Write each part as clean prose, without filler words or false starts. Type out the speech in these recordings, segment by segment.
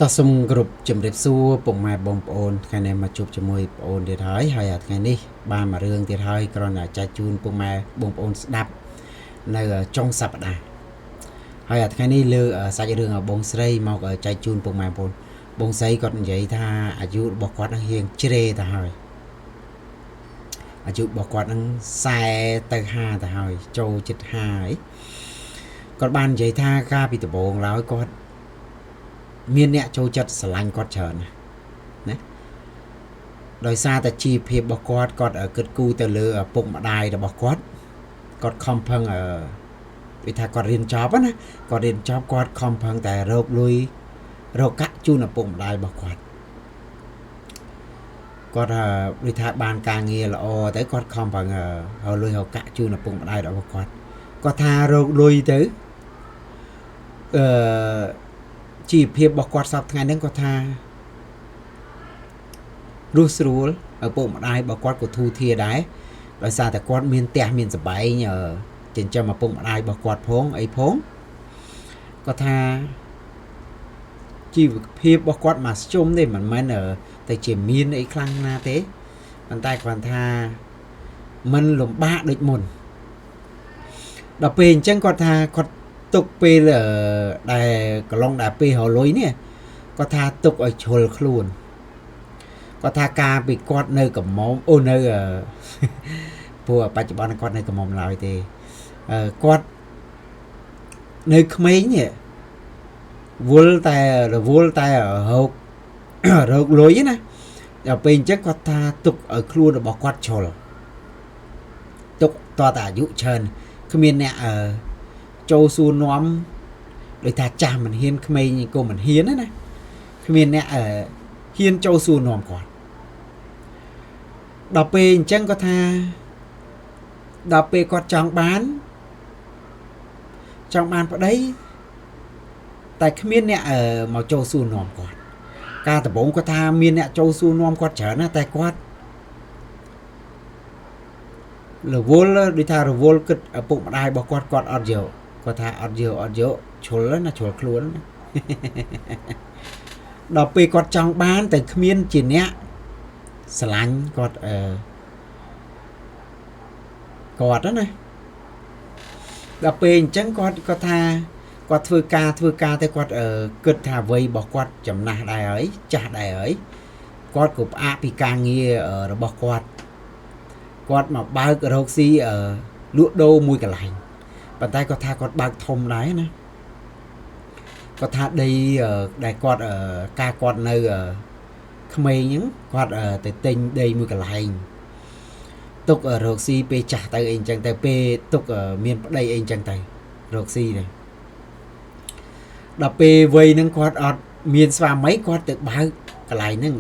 តោះសូមគ្រប់ជំរាបសួរពុកម៉ែបងប្អូនថ្ងៃនេះមកជួបជាមួយបងប្អូនទៀតហើយថ្ងៃនេះបានមករឿងទៀតហើយគ្រាន់តែចែកជូនពុកម៉ែបងប្អូនស្ដាប់នៅចុងសប្តាហ៍ហើយថ្ងៃនេះលើសាច់រឿងបងស្រីមកចែកជូនពុកម៉ែបងប្អូនបងស្រីគាត់និយាយថាអាយុរបស់គាត់នឹងរៀងជ្រេទៅហើយអាយុរបស់គាត់នឹង40ទៅ50ទៅហើយចូលជិត50ហើយគាត់បាននិយាយថាកាលពីដំបូងឡើយគាត់មានអ្នកចូលចិត្តស្រឡាញ់គាត់ច្រើនណាដោយសារតែជីវភាពរបស់គាត់គិតគូរទៅលើពុកម្ដាយរបស់គាត់ខំប្រឹងវាថាគាត់រៀនចប់ណាគាត់រៀនចប់គាត់ខំប្រឹងតែរកលុយរកកាក់ជូនឪពុកម្ដាយរបស់គាត់វាថាបានការងារល្អទៅគាត់ខំប្រឹងរកលុយរកកាក់ជូនឪពុកម្ដាយរបស់គាត់គាត់ថារកលុយទៅជីវភាពរបស់គាត់សប្តាហ៍ថ្ងៃហ្នឹងគាត់ថារស់ស្រួលឪពុកម្ដាយរបស់គាត់ក៏ធូរធារដែរដោយសារតែគាត់មានផ្ទះមានសបែងចិញ្ចឹមឪពុកម្ដាយរបស់គាត់ផងអីផងគាត់ថាជីវភាពរបស់គាត់មកស្ជុំទេមិនមែនតែជាមានអីខ្លាំងណាទេប៉ុន្តែគាត់ថាមិនលំបាកដូចមុនដល់ពេលអញ្ចឹងគាត់ថាគាត់ទុកពេលដែលកន្លងដែលពេលរលុយនេះគាត់ថាទុកឲ្យជ្រុលខ្លួនគាត់ថាការពីគាត់នៅកំមុំនៅព្រោះបច្ចុប្បន្នគាត់នៅកំមុំឡើយទេគាត់នៅក្មេងនេះវល់តែរវល់តែរកលុយណាដល់ពេលអញ្ចឹងគាត់ថាទុកឲ្យខ្លួនរបស់គាត់ជ្រុលទុកតតែអាយុច្រើនគ្មានអ្នកចូលសួរនាំដោយថាចាស់មិនហ៊ានក្មេងក៏មិនហ៊ានណាគ្មានអ្នកហ៊ានចូលសួរនាំគាត់ដល់ពេលអញ្ចឹងគាត់ថាដល់ពេលគាត់ចង់បានប្តីតែគ្មានអ្នកមកចូលសួរនាំគាត់ការដំបូងគាត់ថាមានអ្នកចូលសួរនាំគាត់ច្រើនណាតែគាត់រវល់ដូចថារវល់គិតឪពុកម្ដាយរបស់គាត់អត់យកគាត់ថាអត់យកជ្រុលណាជ្រុលខ្លួនដល់ពេលគាត់ចង់បានតែគ្មានជាអ្នកស្រឡាញ់គាត់ណាដល់ពេលអញ្ចឹងគាត់ថាគាត់ធ្វើការតែគាត់គិតថាវ័យរបស់គាត់ចំណាស់ដែរហើយចាស់ដែរហើយគាត់ក៏ផ្អាកពីការងាររបស់គាត់មកបើករកស៊ីលក់ដូរមួយកន្លែងប៉ុន្តែគាត់ថាគាត់បើកធំដែរណាគាត់ថាដីដែលគាត់ការគាត់នៅក្មេងហ្នឹងគាត់ទៅទិញដីមួយកន្លែងទុករកស៊ីពេលចាស់ទៅអីអញ្ចឹងទៅពេលទុកមានប្តីអីអញ្ចឹងទៅរកស៊ីទៅដល់ពេលវ័យហ្នឹងគាត់អត់មានស្វាមីគាត់ទៅបើកកន្លែងហ្នឹង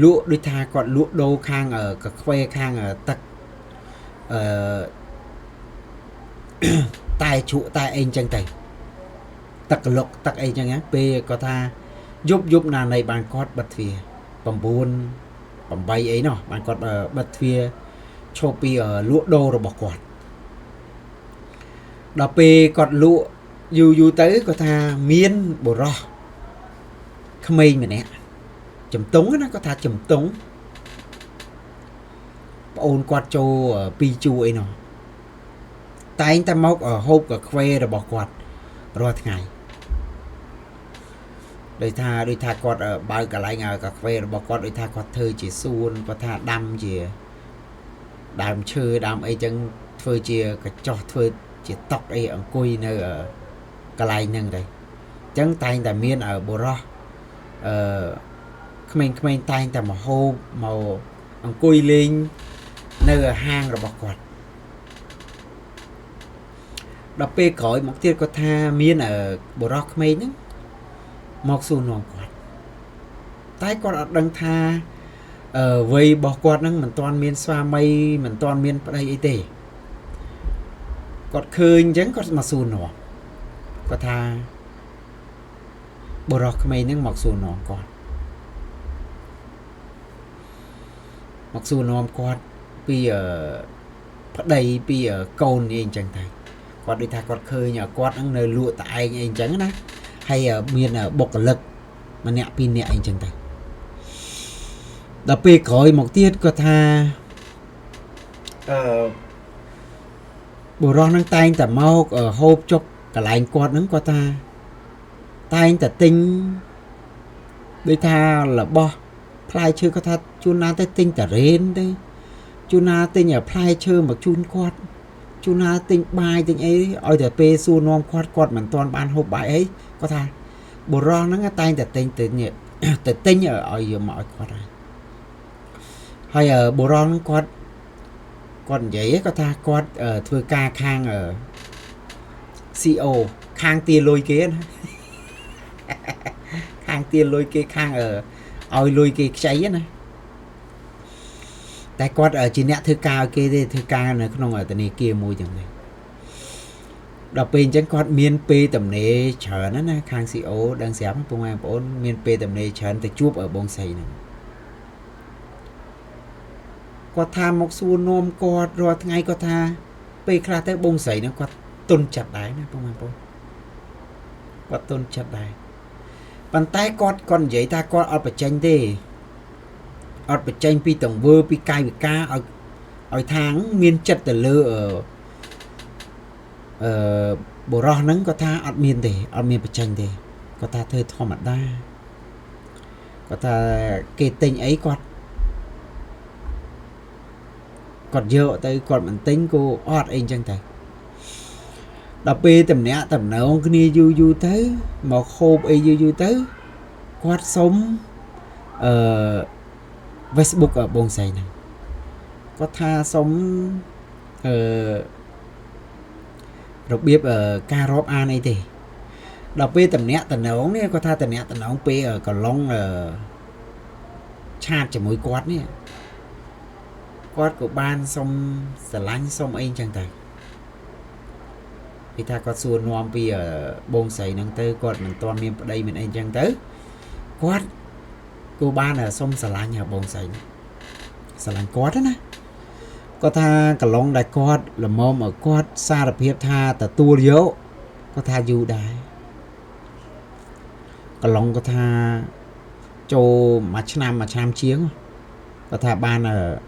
លក់ដូចថាគាត់លក់ដូរខាងកាខ្វេខាងទឹកតែជ្រក់តែអីអញ្ចឹងទៅទឹកក្លុកទឹកអីអញ្ចឹងពេលគាត់ថាយប់ណានៃបានគាត់បិទទ្វារ9 8អីនោះបានគាត់បិទទ្វារឈប់ពីលក់ដូររបស់គាត់ដល់ពេលគាត់លក់យូរទៅគាត់ថាមានបុរសក្មេងម្នាក់ចំតុងណាគាត់ថាចំតុងប្អូនគាត់ចូល2ជួរអីនោះតែងតែមកហូបកាខ្វេរបស់គាត់រាល់ថ្ងៃដោយថាគាត់បើកកន្លែងកាខ្វេរបស់គាត់ដោយថាគាត់ធ្វើជាសួនគាត់ថាដាំជាដើមឈើដើមអីចឹងធ្វើជាកញ្ចោះធ្វើជាតុកអីអង្គុយនៅកន្លែងហ្នឹងទៅអញ្ចឹងតែងតែមានបុរសក្មេងៗតែងតែមកហូបមកអង្គុយលេងនៅហាងរបស់គាត់ដល់ពេលក្រោយមកទៀតគាត់ថាមានបុរសក្មេងហ្នឹងមកសួរនាំគាត់តែគាត់អត់ដឹងថាវ័យរបស់គាត់ហ្នឹងមិនទាន់មានស្វាមីមិនទាន់មានប្តីអីទេគាត់ឃើញអញ្ចឹងគាត់មកសួរនាំគាត់ថាបុរសក្មេងហ្នឹងមកសួរនាំគាត់ពីប្តីពីកូននេះអញ្ចឹងទៅគាត់ដូចថាគាត់ឃើញគាត់ហ្នឹងនៅលក់តែឯងអីអញ្ចឹងណា hay miền bộc lực mà nẹt pin nẹt anh chẳng tay đập pe cõi một tiết có tha bộ ron năng tayแต่ mau ở hộp chọc cả lại quạt nắng có tha tayแต่ tinh đôi tha là bo play chưa có tha chun na tới tinhแต่ rên đây chun na tinh ở play chơi mà chun quạt chun na tinh bài tinh ấy ôiแต่ pe su non quạt quạt mình toàn ban hộp bài ấy có tha bộ ron nó tayแต่ tinh tự nhẹ tự tinh ở giờ mọi quạt này hay ở bộ ron quạt còn vậy có tha quạt ở thưa ca khang ở CO khang tiền lôi kia khang tiền lôi kia khang ở ôi lôi kia cháy này tại quạt ở trên nét thưa cao kia thì thưa ca này không ở tận kia môi chẳng này đọc bên chân quạt miền p tầm này chờ nó nè khang CO đang xém công an bốn miền p tầm này chờ tới chuột ở bông xầy này có tha một xu nôm có rồi ngay có tha pe khá tới bông sấy nó có tôn chặt đáy nè không phải có tôn chặt đáy bàn tay con giấy ta có ở bạch tranh đi ở bạch tranh pi tổng vơ pi cay pi ca ở tháng miên chặt từ lơ ở bộ ro nắng có tha ở miên để ở miên bạch tranh đi có tha thơ thò mặt đa có tha kê tình ấy còn dựa tới còn mình tính cô ót anh chẳng thầy đọc bê tầm nẹ tầm nào ông kia du tới một khô ấy du tới quát sống Facebook ở bông xài này có tha sống rồi biết ở Carop An này thì đọc bê tầm nẹ tầm nào ông có tha tầm nẹ tầm nào ông bê ở còn long chat cho mỗi quát nè quát của ban xong xả lánh xong anh chẳng thầy thì ta có xua noam pi ở bông sấy nâng tới quát mình toàn miền đây mình anh chẳng tới quát cô ban ở xong xả lánh ở bông sấy xả lánh quát đó nè có tha cả lông đại quát là mồm ở quát xa đập hiệp tha tà tua dấu có tha du đài cả lông có tha châu mà chăm chiến có tha ban ở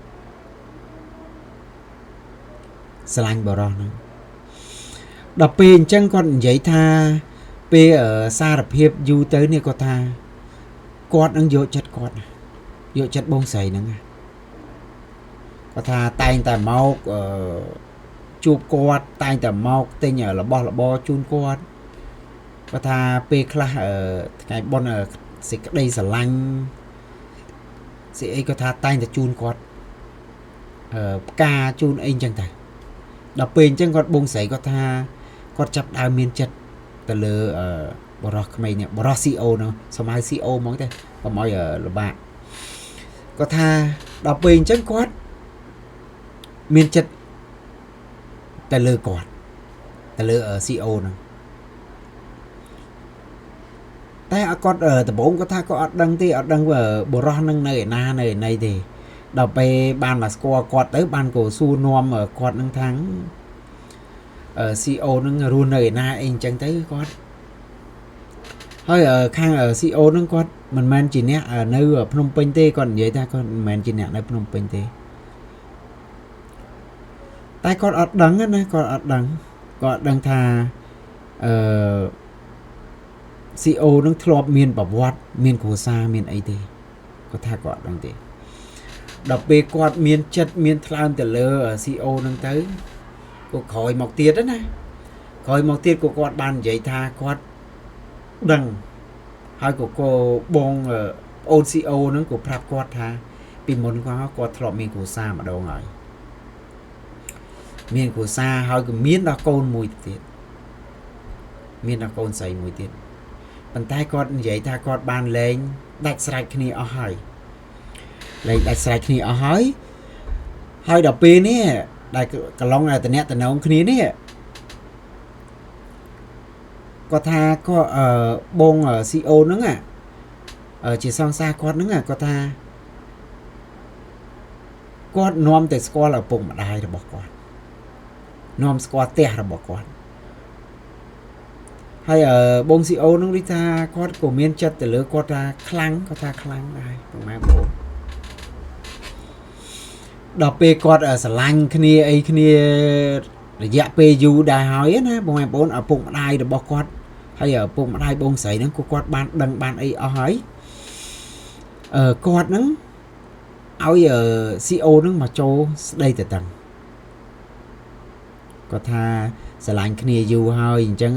xà lanh bờ ron đập pin chân con giấy tha pe ở xa đập hiệp du tới này có tha quạt đang vô chặt bông sấy nữa có tha tay ta mau chụp quạt tay ta mau tên nhờ là bo chun quạt có tha pe khla ở ngày bon ở sẽ đây xà lanh sẽ có tha tay ta chun quạt ca chun anh chẳng thầy đọc bên chân con bông sấy có tha con chập đào miên chật từ lừa ở bò rọc mày nè bò rọc CO nó xong hai CO món thế còn mọi ở là bạn có tha đọc bên chân quát miên chật từ lừa quạt từ lừa ở CO nó tay con ở từ bốn có tha có đăng thì ở đăng ở bò rọc nâng này na này thì đọc về ban là score quạt tới ban cổ su nom ở quạt nâng tháng ở CO nâng run này na anh chẳng thấy quạt hơi ở khang ở CO nâng quạt mình men chỉ nè ở nơi ở Phnom Penh tê còn vậy ta con men chỉ nè nơi Phnom Penh tê tay con ọt đắng á này con đắng thà CO nâng thọp miền bảo vót miền cổ xa miền ấy tê có tha quạt đắng tê đọc bê quạt miền chất miền tham từ lơ ở CO nâng tới cô khỏi một tiết đó nè khỏi một tiết của quạt bàn giấy tha quạt đằng hai của cô bông ở ôn CO nâng của prap quạt tha vì muốn có quạt thọ miền của xa mà đâu ngại miền của xa hai của miền đó côn mùi tiết miền đó côn xây mùi tiết bàn tay quạt giấy tha quạt bàn lên đặt sạch khi ở hỏi lấy đặt sạch khi ở hỏi hai đọc pin nè đại cả long này từ nét từ nông khi nè có tha có ở bông ở CO nữa à ở chỉ sang xa quát nữa à có tha quát nom từ score là bông mà đai là bỏ quát nom score tè là bỏ quát ហើយបងស៊ីអូនឹងដូចថាគាត់ក៏មានចិត្តទៅលើគាត់ថាខ្លាំងគាត់ថាខ្លាំងដែរប្រហែលបងដល់ពេលគាត់ស្រឡាញ់គ្នាអីគ្នារយៈពេលយូរដែរហើយណាបងប្អូនឪពុកម្ដាយរបស់គាត់ហើយឪពុកម្ដាយបងស្រីហ្នឹងគាត់បានដឹងបានអីអស់ហើយគាត់ហ្នឹងឲ្យCO ហ្នឹងមកចូលស្ដីតឹងគាត់ថាស្រឡាញ់គ្នាយូរហើយអញ្ចឹង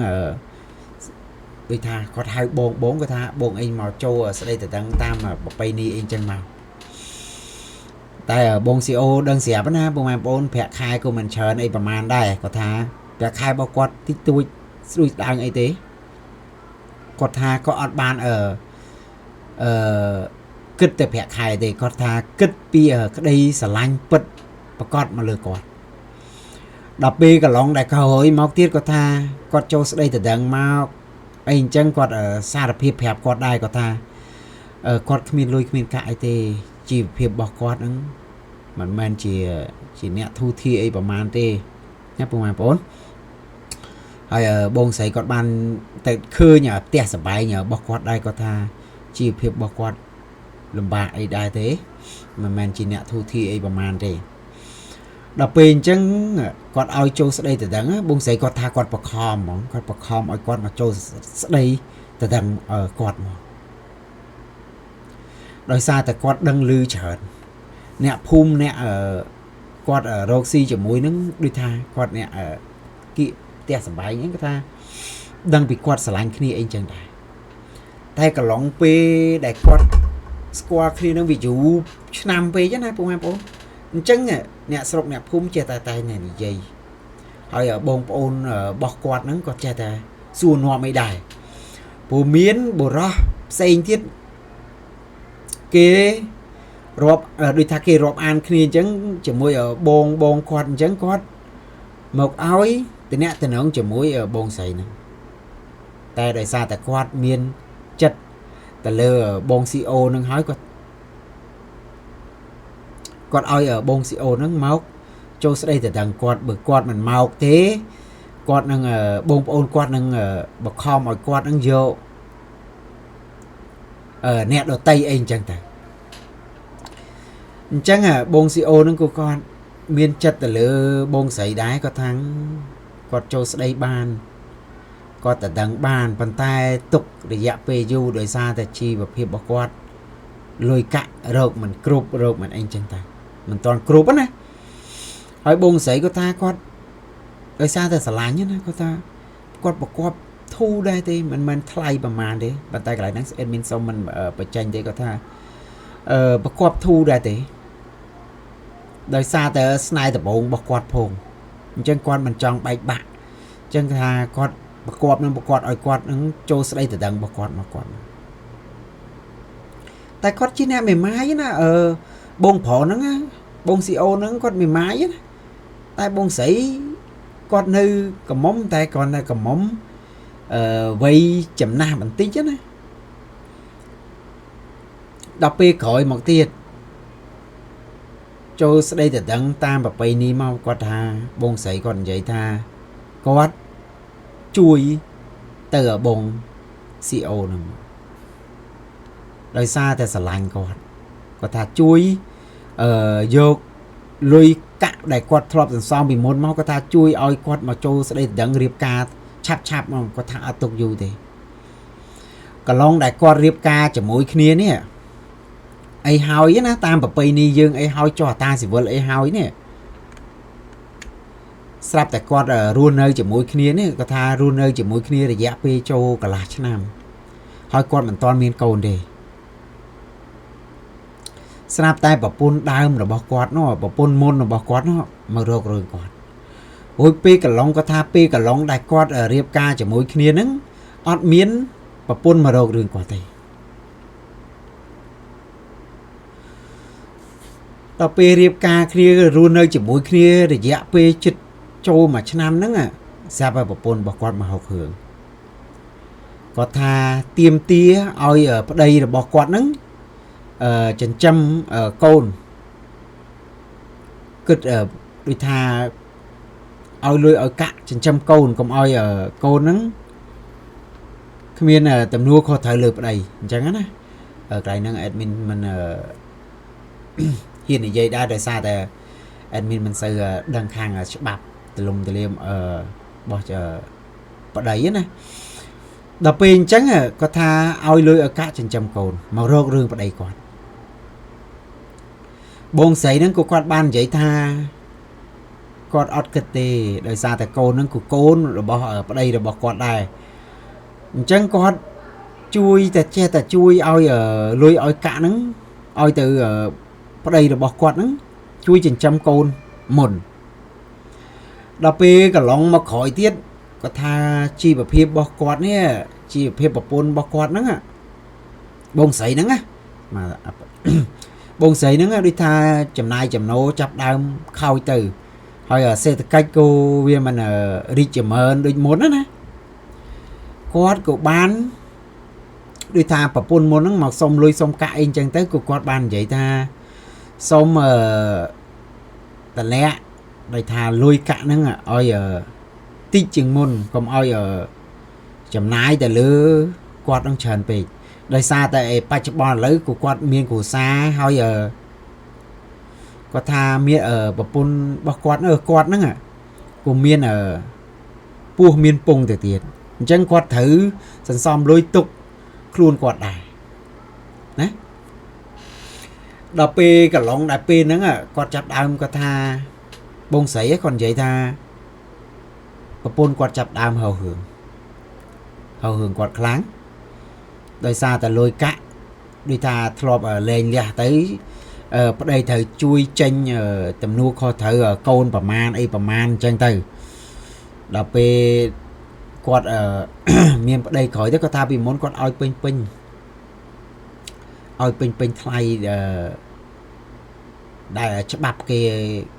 ដូចថាគាត់ហៅបងគាត់ថាបងអីមកចូលស្ដីតឹងតាមប្រពៃណីអីអញ្ចឹងមកតែបង CO ដឹងស្រាប់ណាបងប្អូនប្រាក់ខែក៏មិនច្រើនអីប្រហែលដែរគាត់ថាប្រាក់ខែរបស់គាត់តិចតួចស្រួយស្ដាងអីទេគាត់ថាក៏អត់បានគិតតែប្រាក់ខែទេគាត់ថាគិតពីក្តីស្រឡាញ់ពិតប្រកបមកលើគាត់ដល់ពេលកន្លងដែលក្រោយមកទៀតគាត់ថាគាត់ចូលស្ដីតដឹងមកអីអញ្ចឹងគាត់សារភាពប្រាប់គាត់ដែរគាត់ថាគាត់គ្មានលុយគ្មានកាក់អីទេជីវភាពរបស់គាត់ហ្នឹងមិនមែនជាអ្នកធូធាអីប្រហែលទេណាបងប្អូនហើយបងស្រីគាត់បានទៅឃើញផ្ទះសបែងរបស់គាត់ដែរគាត់ថាជីវភាពរបស់គាត់លំបាកអីដែរទេមិនមែនជាអ្នកធូធាអីប្រហែលទេដល់ពេលអញ្ចឹងគាត់ឲ្យចូលស្ដីតដឹងបងស្រីគាត់ថាគាត់បខំហ្មងគាត់បខំឲ្យគាត់មកចូលស្ដីតដឹងគាត់មកដោយសារតែគាត់ដឹងឮច្រើនអ្នកភូមិអ្នកគាត់រកស៊ីជាមួយនឹងដូចថាគាត់អ្នកគៀកផ្ទះសម្បែងហ្នឹងគាត់ថាដឹងពីគាត់ស្រឡាញ់គ្នាអីចឹងដែរតែកន្លងពេលដែលគាត់ស្គាល់គ្នានឹងវាយូរឆ្នាំពេកណាបងប្អូនអញ្ចឹងអ្នកស្រុកអ្នកភូមិចេះតែនិយាយហើយបងប្អូនរបស់គាត់ហ្នឹងក៏ចេះតែសួរនាំអីដែរព្រោះមានបុរសផ្សេងទៀតគេរាប់ដូចថាគេរាប់អានគ្នាអញ្ចឹងជាមួយបងគាត់អញ្ចឹងគាត់មកឲ្យតំណងជាមួយបងស្រីហ្នឹងតែដោយសារតែគាត់មានចិត្តទៅលើបង CO ហ្នឹងហើយគាត់ឲ្យបង CO ហ្នឹងមកចូលស្ដីតដឹងគាត់បើគាត់មិនមកទេគាត់នឹងបងប្អូនគាត់នឹងបខំឲ្យគាត់នឹងយកអ្នកដតីអីអញ្ចឹងទៅអញ្ចឹងបង CO ហ្នឹងគាត់មានចិត្តទៅលើបងស្រីដែរគាត់ថាគាត់ចូលស្ដីបានគាត់ទៅដឹងបានប៉ុន្តែទុករយៈពេលយូរដោយសារតែជីវភាពរបស់គាត់លុយកាក់រោគមិនគ្រប់រោគមិនអីចឹងទៅមិនតាន់គ្រប់ណាហើយបងស្រីគាត់ថាគាត់ដោយសារតែស្រឡាញ់ណាគាត់ថាគាត់ប្រកបធូរដែរទេមិនមែនថ្លៃប្រមាណទេប៉ុន្តែកន្លែងហ្នឹង admin សុំមិនបញ្ចេញទេគាត់ថាប្រកបធូរដែរទេដោយសារតែស្នេហ៍ដំបងរបស់គាត់ផងអញ្ចឹងគាត់មិនចង់បែកបាក់អញ្ចឹងថាគាត់ប្រកបនឹងប្រកបឲ្យគាត់នឹងចូលស្ដីតដឹងរបស់គាត់មកគាត់តែគាត់ជាអ្នកមេម៉ាយណាបងប្រុសហ្នឹងបង CO ហ្នឹងគាត់មេម៉ាយណាតែបងស្រីគាត់នៅកំមុំតែគាត់នៅកំមុំវ័យចំណាស់បន្តិចណាដល់ពេលក្រោយមកទៀតចូលស្ដីតដឹងតាមប្រពៃណីមកគាត់ថាបងស្រីគាត់និយាយថាគាត់ជួយទៅបង CO ហ្នឹងដោយសារតែស្រឡាញ់គាត់ថាជួយយកលុយកាក់ដែលគាត់ធ្លាប់សន្សំពីមុនមកគាត់ថាជួយឲ្យគាត់មកចូលស្ដីតដឹងរៀបការឆាប់មកគាត់ថាអត់ទុកយូរទេកន្លងដែលគាត់រៀបការជាមួយគ្នានេះអីហើយណាតាមប្រពៃណីយើងអីហើយចុះតាស៊ីវិលអីហើយនេះស្រាប់តែគាត់រស់នៅជាមួយគ្នានេះគាត់ថារស់នៅជាមួយគ្នារយៈពេលចូលកន្លះឆ្នាំហើយគាត់មិនទាន់មានកូនទេស្រាប់តែប្រពន្ធដើមរបស់គាត់នោះប្រពន្ធមុនរបស់គាត់នោះមករករឿងគាត់រួចពេលកន្លងគាត់ថាពេលកន្លងដែលគាត់រៀបការជាមួយគ្នានឹងអត់មានប្រពន្ធមករករឿងគាត់ទេដល់ពេលរៀបការគ្នារស់នៅជាមួយគ្នារយៈពេលជិតចូលមួយឆ្នាំហ្នឹងស្រាប់តែប្រពន្ធរបស់គាត់មកហុករឿងគាត់ថាទៀមទាឲ្យប្តីរបស់គាត់ហ្នឹងចិញ្ចឹមកូនគិតដូចថាឲ្យលុយឲ្យកាក់ចិញ្ចឹមកូនកុំឲ្យកូនហ្នឹង គ្មានទំនួលខុសត្រូវលើប្តីអញ្ចឹងណាកន្លែងហ្នឹង admin មិនហ៊ាននិយាយដែរដោយសារតែ admin មិនសូវដឹងខាងច្បាប់ទលំទលាមរបស់ប្តីណាដល់ពេលអញ្ចឹងគាត់ថាឲ្យលុយឲ្យកាក់ចិញ្ចឹមកូនមករករឿងប្តីគាត់បងស្រីហ្នឹងក៏គាត់បាននិយាយថាគាត់អត់គិតទេដោយសារតែកូនហ្នឹងគឺកូនរបស់ប្តីរបស់គាត់ដែរអញ្ចឹងគាត់ជួយតែចេះតែជួយឲ្យលុយឲ្យកាក់ហ្នឹងឲ្យទៅប្តីរបស់គាត់ហ្នឹងជួយចិញ្ចឹមកូនមុនដល់ពេលកន្លងមកក្រោយទៀតគាត់ថាជីវភាពរបស់គាត់នេះជីវភាពប្រពន្ធរបស់គាត់ហ្នឹងបងស្រីហ្នឹងណាបងស្រីហ្នឹងដូចថាចំណាយចំណូលចាប់ដើមខោចទៅហើយសេដ្ឋកិច្ចក៏វាមិនរីកចម្រើនដូចមុនណាគាត់ក៏បានដូចថាប្រពន្ធមុនហ្នឹងមកសុំលុយសុំកាក់អីអញ្ចឹងទៅក៏គាត់បាននិយាយថាសុំតម្លាក់ដោយថាលុយកាក់ហ្នឹងឲ្យតិចជាងមុនកុំឲ្យចំណាយទៅលើគាត់នឹងច្រើនពេកដោយសារតែបច្ចុប្បន្នឥឡូវក៏គាត់មានគ្រួសារហើយគាត់ថាមានប្រពន្ធរបស់គាត់គាត់ហ្នឹងក៏មានពោះមានពងទៅទៀតអញ្ចឹងគាត់ត្រូវសន្សំលុយទុកខ្លួនគាត់ដែរណាដល់ពេលកន្លងដល់ពេលហ្នឹងគាត់ចាប់ដើមគាត់ថាបងស្រីគាត់និយាយថាប្រពន្ធគាត់ចាប់ដើមហៅរឿងគាត់ខ្លាំងដោយសារតែលុយកាក់ដូចថាធ្លាប់លែងលះទៅប្តីត្រូវជួយចេញទំនួលខុសត្រូវកូនប្រមាណអីប្រមាណអញ្ចឹងទៅដល់ពេលគាត់មានប្តីក្រោយទៅគាត់ថាពីមុនគាត់ឲ្យពេញថ្លៃដែលច្បាប់គេ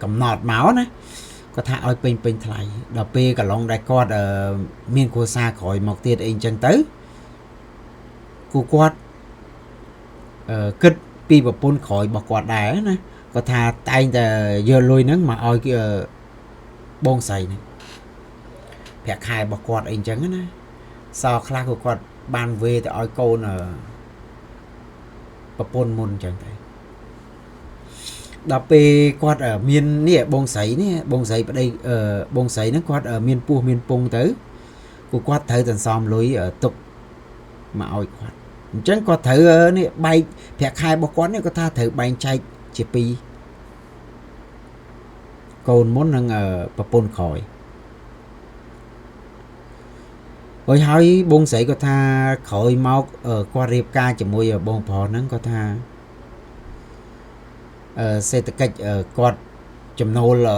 កំណត់មកណាគាត់ថាឲ្យពេញថ្លៃដល់ពេលកន្លងដែលគាត់មានគ្រួសារក្រោយមកទៀតអីអញ្ចឹងទៅគាត់គិតពីប្រពន្ធក្រោយរបស់គាត់ដែរណាគាត់ថាតែងតែយកលុយហ្នឹងមកឲ្យបងស្រីហ្នឹងប្រាក់ខែរបស់គាត់អីអញ្ចឹងណាសល់ខ្លះក៏គាត់បានវេទៅឲ្យកូនប្រពន្ធមុនអញ្ចឹងទៅដល់ពេលគាត់មាននេះបងស្រីប្តីបងស្រីហ្នឹងគាត់មានពោះមានពងទៅគាត់ត្រូវសន្សំលុយទុកមកឲ្យគាត់អញ្ចឹងគាត់ត្រូវនេះបែកប្រាក់ខែរបស់គាត់នេះគាត់ថាត្រូវបែងចែកជាពីរកូនមុននិងប្រពន្ធក្រោយហើយបងស្រីគាត់ថាក្រោយមកគាត់រៀបការជាមួយបងប្រុសហ្នឹងគាត់ថាសេដ្ឋកិច្ចគាត់ចំណូលរ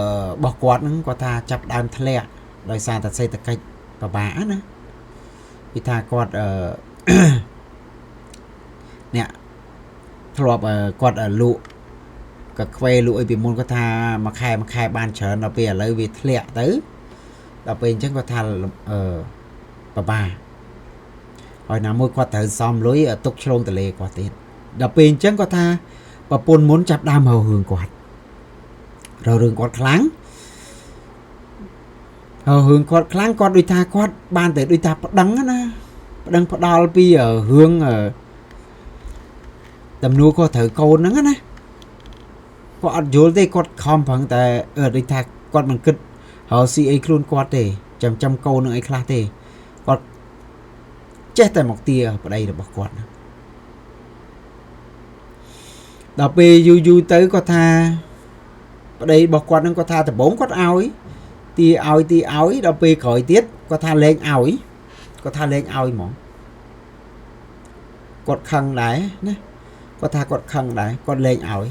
បស់គាត់ហ្នឹងគាត់ថាចាប់ដើមធ្លាក់ដោយសារតែសេដ្ឋកិច្ចពិបាកណាពីថាគាត់អ្នកធ្លាប់គាត់លក់កាខ្វេលក់អីពីមុនគាត់ថាមួយខែបានច្រើនដល់ពេលឥឡូវវាធ្លាក់ទៅដល់ពេលអញ្ចឹងគាត់ថាពិបាកហើយណាមួយគាត់ត្រូវសំលុយទុកឆ្លងតលេគាត់ទៀតដល់ពេលអញ្ចឹងគាត់ថាប្រពន្ធមុនចាប់ដើមហៅរឿងគាត់ខ្លាំងរឿងគាត់ខ្លាំងគាត់ដូចថាគាត់បានតែដូចថាប្តឹងណាប្តឹងផ្ដាល់ពីរឿងតំនួលគាត់ត្រូវកូនហ្នឹងណាគាត់អត់យល់ទេគាត់ខំប្រឹងតែដូចថាគាត់មិនគិតរកស៊ីអីខ្លួនគាត់ទេចាំកូននឹងអីខ្លះទេគាត់ចេះតែមកទាប្តីរបស់គាត់ណាដល់ពេលយូរទៅគាត់ថាប្តីរបស់គាត់ហ្នឹងគាត់ថាដំបងគាត់ឲ្យទាឲ្យដល់ពេលក្រោយទៀតគាត់ថាលែងឲ្យហ្មងគាត់ខឹងដែរណាគាត់ថាគាត់ខឹងដែរគាត់លែងឲ្យ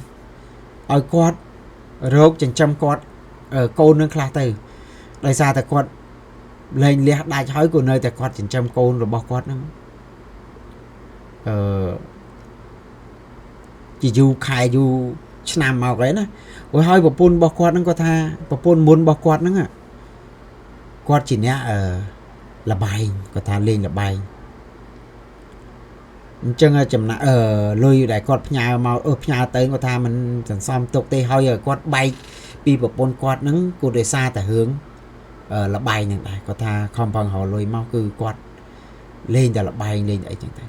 គាត់រោគចិញ្ចឹមគាត់កូននឹងខ្លះទៅដោយសារតែគាត់លែងលះដាច់ហើយក៏នៅតែគាត់ចិញ្ចឹមកូនរបស់គាត់ហ្នឹងជាយូរខែយូរឆ្នាំមកហើយណាហើយប្រពន្ធរបស់គាត់ហ្នឹងគាត់ថាប្រពន្ធមុនរបស់គាត់ហ្នឹងគាត់ជាអ្នកលបែងគាត់ថាលេងលបែងអញ្ចឹងចំណាក់លុយដែលគាត់ផ្ញើមកផ្ញើទៅគាត់ថាមិនសន្សំទុកទេហើយគាត់បែកពីប្រពន្ធគាត់ហ្នឹងក៏ដោយសារតែរឿងលបែងហ្នឹងដែរគាត់ថាខំប្រឹងរកលុយមកគឺគាត់ lên là bay lên ấy chẳng thế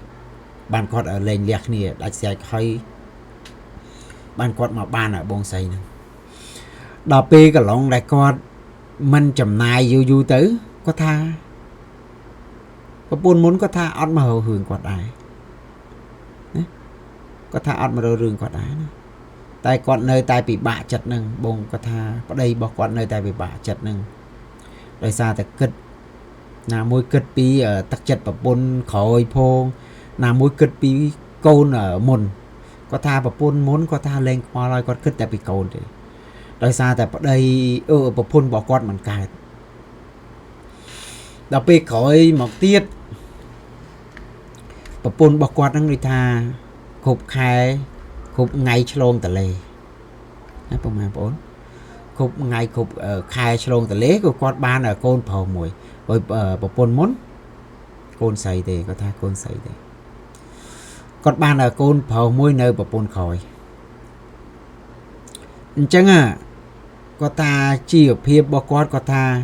ban quạt ở lên liệt nè đại xe hơi ban quạt mà ban ở bông xây nè đào pi cái lon đại quạt mình chầm nai du tới có tha có buôn muốn có tha ăn mà hầu hưởng quạt đài có tha ăn mà đâu rừng quạt đài tại quạt nơi tai bị bạ chật nâng bông có tha ở đây bỏ quạt nơi tai bị bạ chật nâng đời xa tại kịch là môi kịch pi ở tắc chật và buôn khỏi phong là môi kịch pi côn ở mồn có tha và buôn muốn có tha lên qua lại quạt kịch tại bị côn thì đời xa tại ở đây và buôn bỏ quạt mình cài đặc biệt khỏi một tiết và buôn bỏ quạt năng người ta khúc khai khúc ngay chlong tờ lê phong mà bốn khúc ngay khúc khai chlong tờ lê của quạt ban ở côn phò mùi rồi bỏ buôn muốn côn xây thì có tha côn xây thì quạt ban ở côn phò mùi nơi bỏ buôn khỏi chẳng à có ta chi ở phía bỏ quát có ta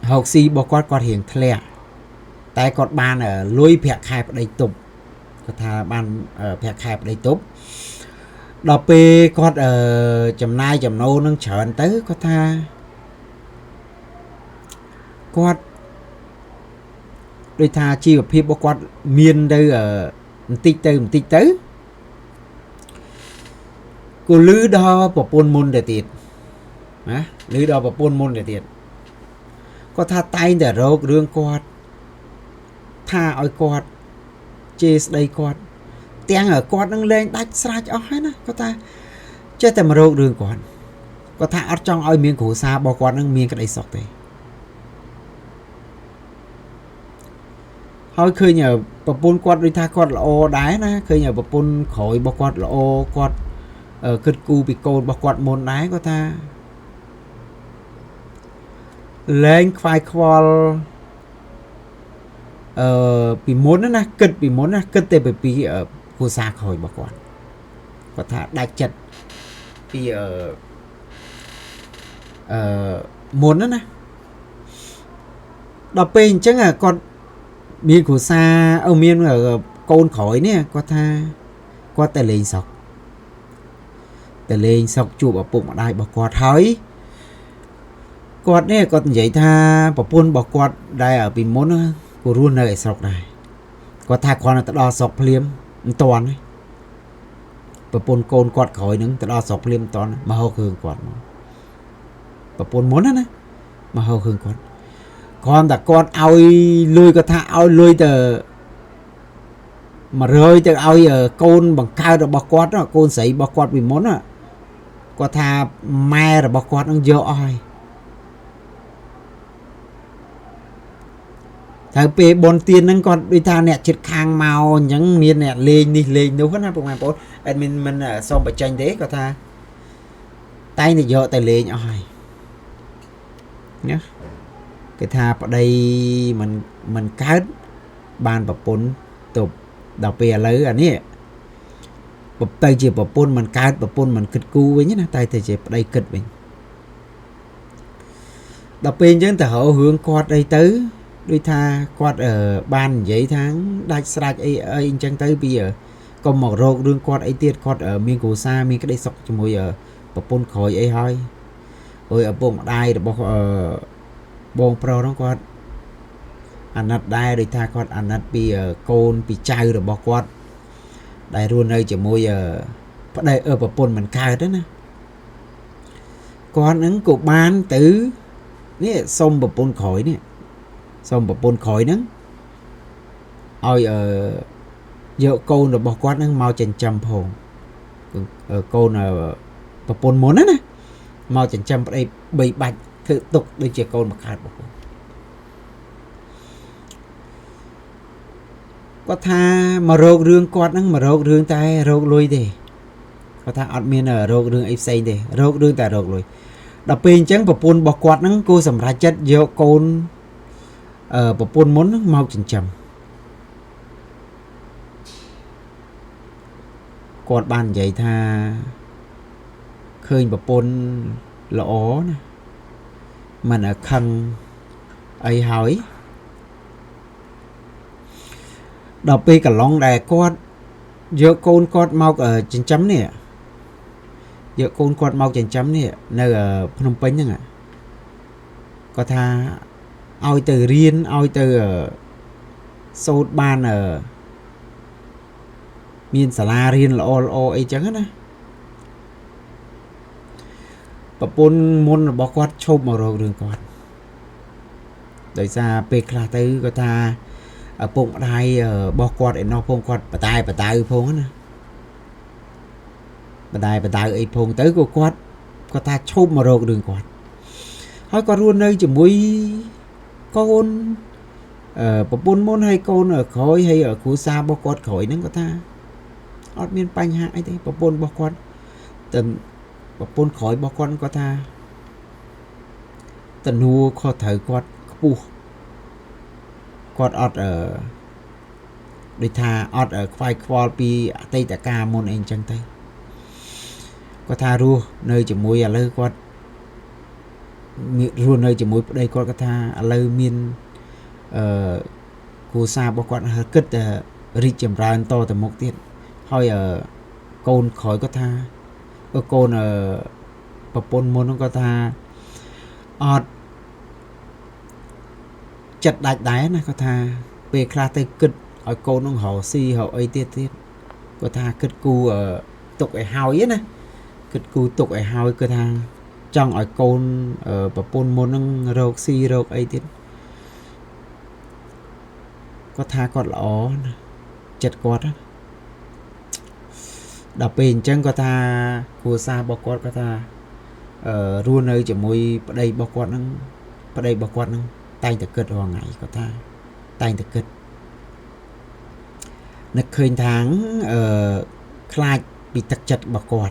học si bỏ quát hiện thẻ tại còn ban ở lối phẹt khai ở đây tục có ta ban ở phẹt khai ở đây tục đọc bê con ở chầm nai chầm nô nâng trở tới có ta quát đôi ta chi ở phía bỏ quát miên đây ở một tích tới cô lứ đo bỏ buôn môn để tiền lứ đo bỏ buôn môn để tiền có tha tay để rô rương quạt tha oi quạt chê đây quạt tiếng ở quạt nâng lên đách sạch oi hết có ta chết tại mà rô rương quạt có tha ở trong oi miếng củ xa bỏ quạt nâng miếng cái đây sọc thế thôi khơi nhờ bỏ buôn quạt đi tha quạt là ô đáy ná khơi nhờ bỏ buôn khỏi bỏ quạt là ô quạt ở cất cu bị côn bỏ quạt môn đáy có ta lên khoai khoal bị muốn đó nè cất bị muốn nè cất tê bị ở khu xa khỏi bỏ quạt có ta đại chật vì muốn đó nè đọc bên chắc là con miền khu xa ở miền ở côn khỏi nè có ta có tài lên sọc để lên sọc chụp ở bụng ở đây bỏ quạt thấy quạt này còn vậy tha bỏ buôn bỏ quạt đây ở vì muốn của luôn này sọc này có thà khoan là ta đo sọc liêm toàn ấy bỏ buôn côn quạt khỏi nứng ta đo sọc liêm toàn mà hậu hương quạt bỏ buôn muốn đó mà hậu hương quạt còn ta quạt ao lui có thà ao lui từ mà rơi từ ao ở côn bằng cao được bỏ quạt đó côn sấy bỏ quạt vì muốn á có tha mai rồi bỏ quạt nó vô oi thằng p bốn tiền nó còn đi ta nè chết khang màu những miền nè lên đi lên đâu hết ha bụng bố mình xong phải tranh thế có tha tay này vô tay lên oi nhá cái tha ở đây mình cát ban bọc bốn tục đọc về lấy anh ấy bọc tay chỉ bọc bốn mình cát bọc bốn mình kịch cu với nhá tay thì chỉ đây kịch mình đọc bên chứ ta hậu hướng quạt đây tới đôi tha quạt ở ban giấy tháng đại sạch ấy chẳng tới bây giờ còn một rô đương quạt ấy tiết quạt ở miền cổ xa miền cái đây sọc cho mùi ở bọc bốn khỏi ấy thôi rồi ở bụng đai bọc ở bông pro nó quạt anh nát đai đôi tha quạt anh nát bị côn bị chai rồi bọc quạt đây luôn đây chỉ môi ở đây ở bậc bồn mình cài đó nè con ứng của ban tứ nè xong bậc bồn khỏi nè xong bậc bồn khỏi nắng ôi giờ câu rồi bỏ quát nó mau chèn chăm hồn ở câu là bậc bồn muốn đó nè mau chèn chăm đây bị bạch thử tục đây chỉ câu mà khai bậc có tha mà rô rương quạt nắng mà rô rương tay rô lui đi có tha admin ở rô rương ấy xây đi rô rương tại rô lui đập pin chẳng bọc pun bọc quạt nắng cô sầm ra chất vô côn bọc pun muốn mau chỉnh chầm quạt bàn vậy tha khơi bọc pun lỗ nè mình ở khăn ấy hỏi đọc pi cả long đài quạt giữa con mau ở trên chấm nè giữa con mau trên chấm nè nơi ở Phnom Penh nhá có tha ao từ riêng ao từ sốt ban ở miền Sa La riêng là o ấy chẳng á bà pôn môn bỏ quát chôm mà rồi đường quát đời ra pe kla tới có tha ở bụng đai bỏ quát để nó phong quát bà tai phong á bà tai ấy phong tới cô quát có tha chôm mà rồi đường quát hỏi con luôn nơi chỉ muối con bà pôn môn hay con ở khói hay ở khu xa bỏ quát khỏi nó có tha ở miền Panh hại thế bà pôn bỏ quát tầm bà pôn khỏi bỏ quát có tha tận hua kho thời quát pu quát ọt ở để tha ọt ở khoai khoal pi tây tạ ca môn anh chẳng tây có tha rùa nơi chỉ mùi à lơ quát rùa nơi chỉ mùi đây quát có tha à lơ miên cô xa bỏ quát hơi cất rít chầm ra to từ một tiết hỏi ở côn khỏi có tha có côn ở bà pôn môn nó có tha ọt chặt đạch đáy này có tha về kha tây kịch ở cô nó họ si họ ấy tiết có tha kịch cu ở tục ở hào ấy nè kịch cu tục ở hào ấy có tha trong ở côn ở bà pôn môn nó râu si râu ấy tiết có tha con lõ chặt quạt á đọc bình chân có tha cô xa bỏ quạt có tha ruôn nơi chỉ môi đây bỏ quạt nó tay tự kết vào ngày có tha tay tự kết nực khơi tháng khai bị tắc chặt bỏ quạt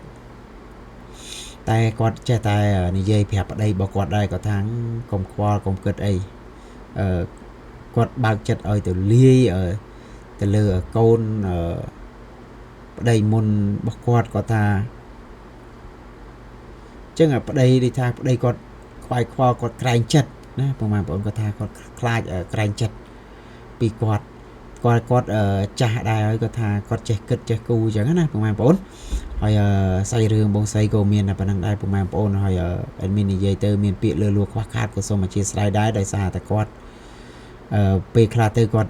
tay quạt che tay ở này dây phẹp ở đây bỏ quạt đây có tháng công khoa công kết ấy quạt bao chặt ở từ ly ở từ lừa ở côn ở đây môn bỏ quạt có tha chứ ở đây đi tha đây còn khoai khoa còn cày chặt nè mà bọn có tha còn khai ở cày chặt bị quạt ở cha đài có tha còn che cất che cu chẳng nè mà bọn hồi xây rương bông xây cầu miền là bằng đây mà bọn hồi admin dây tơ miền bị lừa luộc khoa khát của số mà chia slide đái đại xa tại quạt pe kha tơ quạt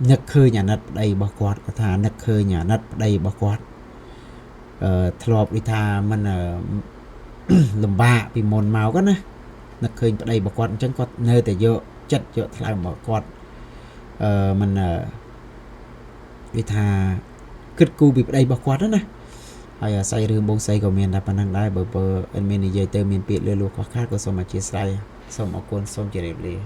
nực khơi nhà nđất đây bỏ quạt có tha nực khơi nhà nđất đây bỏ quạt thọ lọp đi tha mình lùm ba bị mồn màu quá nè nó khơi đây bỏ quạt chẳng có nơi để vô chất vô lại bỏ quạt mình đi tha kết cu bị đây bỏ quạt đó nè hay xây rương bông xây của miền đà năng đai bờ anh mình dây tơ miền biển lừa luộc hoặc khác của số mà chia sẻ xong một con xong chỉ đẹp liền